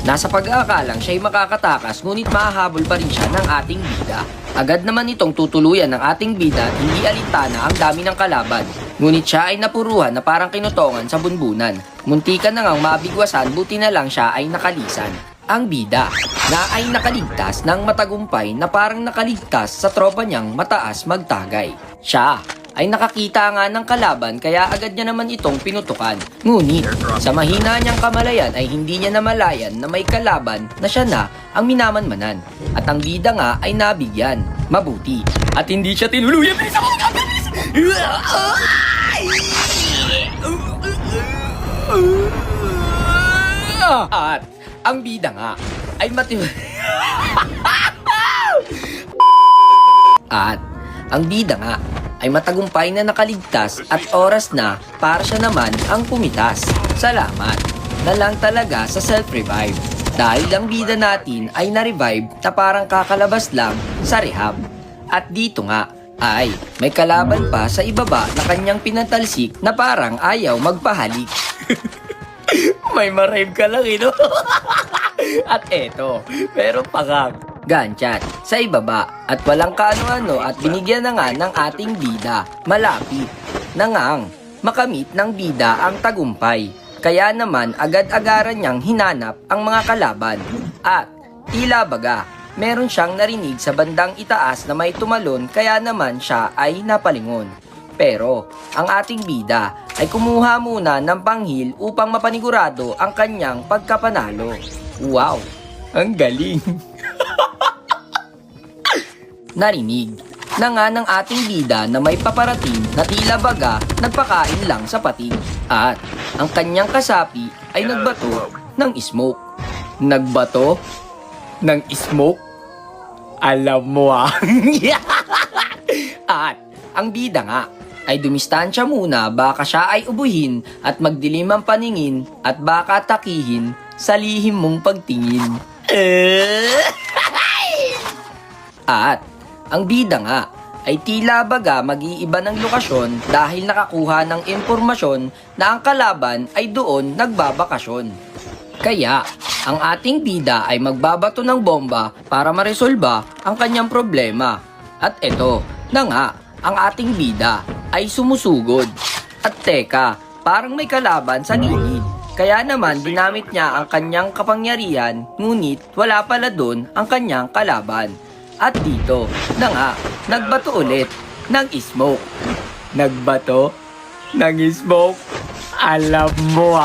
Nasa pag-aakalang siya'y makakatakas ngunit mahahabol pa rin siya ng ating bida. Agad naman itong tutuluyan ng ating bida at hindi alintana ang dami ng kalaban. Ngunit siya ay napuruhan na parang kinutongan sa bunbunan. Muntikan na ngang mabigwasan, buti na lang siya ay nakalisan. Ang bida na ay nakaligtas ng matagumpay na parang nakaligtas sa tropa niyang mataas magtagay. Siya ay nakakita nga ng kalaban kaya agad niya naman itong pinutukan. Ngunit sa mahina niyang kamalayan ay hindi niya namalayan na may kalaban na siya na ang minamanmanan. At ang bida nga ay nabigyan mabuti at hindi siya tinuluyan. At ang bida nga ay At ang bida nga ay matagumpay na nakaligtas at oras na para siya naman ang pumitas. Salamat na lang talaga sa self-revive. Dahil ang bida natin ay na-revive na parang kakalabas lang sa rehab. At dito nga ay may kalaban pa sa ibaba na kanyang pinatalsik na parang ayaw magpahalik. May ma-rave ka lang, no? At eto, meron pa kang ganchat sa ibaba at walang kaano-ano at binigyan na nga ng ating bida. Malapit na ngang makamit ng bida ang tagumpay. Kaya naman agad-agaran niyang hinanap ang mga kalaban. At tila baga, meron siyang narinig sa bandang itaas na may tumalon kaya naman siya ay napalingon. Pero ang ating bida ay kumuha muna ng panghil upang mapanigurado ang kanyang pagkapanalo. Wow, ang galing! Narinig na nga ng ating bida na may paparating na tila baga nagpakain lang sa pating. At ang kanyang kasapi ay nagbato ng smoke. Nagbato ng smoke? Alam mo At ang bida nga ay dumistansya muna baka siya ay ubuhin at magdilim ang paningin at baka takihin sa lihim mong pagtingin. At ang bida nga ay tila baga mag-iiba ng lokasyon dahil nakakuha ng impormasyon na ang kalaban ay doon nagbabakasyon. Kaya ang ating bida ay magbabato ng bomba para maresolba ang kanyang problema. At eto na nga ang ating bida ay sumusugod. At teka, parang may kalaban sa gilid. Kaya naman ginamit niya ang kanyang kapangyarihan, ngunit wala pala doon ang kanyang kalaban. At dito na nga, nagbato ulit ng smoke. Nagbato ng smoke? Alam mo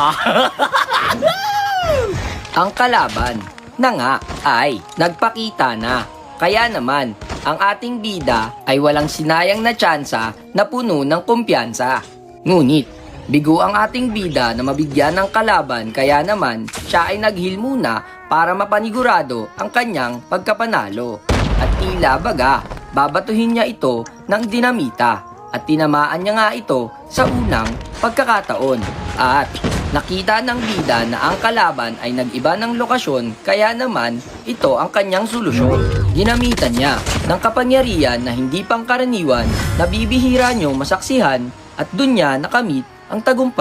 Ang kalaban na nga ay nagpakita na. Kaya naman, ang ating bida ay walang sinayang na tsansa na puno ng kumpiyansa. Ngunit, bigo ang ating bida na mabigyan ng kalaban kaya naman siya ay naghil muna para mapanigurado ang kanyang pagkapanalo. At tila baga, babatuhin niya ito ng dinamita at tinamaan niya nga ito sa unang pagkakataon. At nakita ng bida na ang kalaban ay nag-iba ng lokasyon kaya naman ito ang kanyang solusyon. Ginamitan niya ng kapangyarihan na hindi pangkaraniwan na bibihira niyong masaksihan at dun niya nakamit ang tagumpay.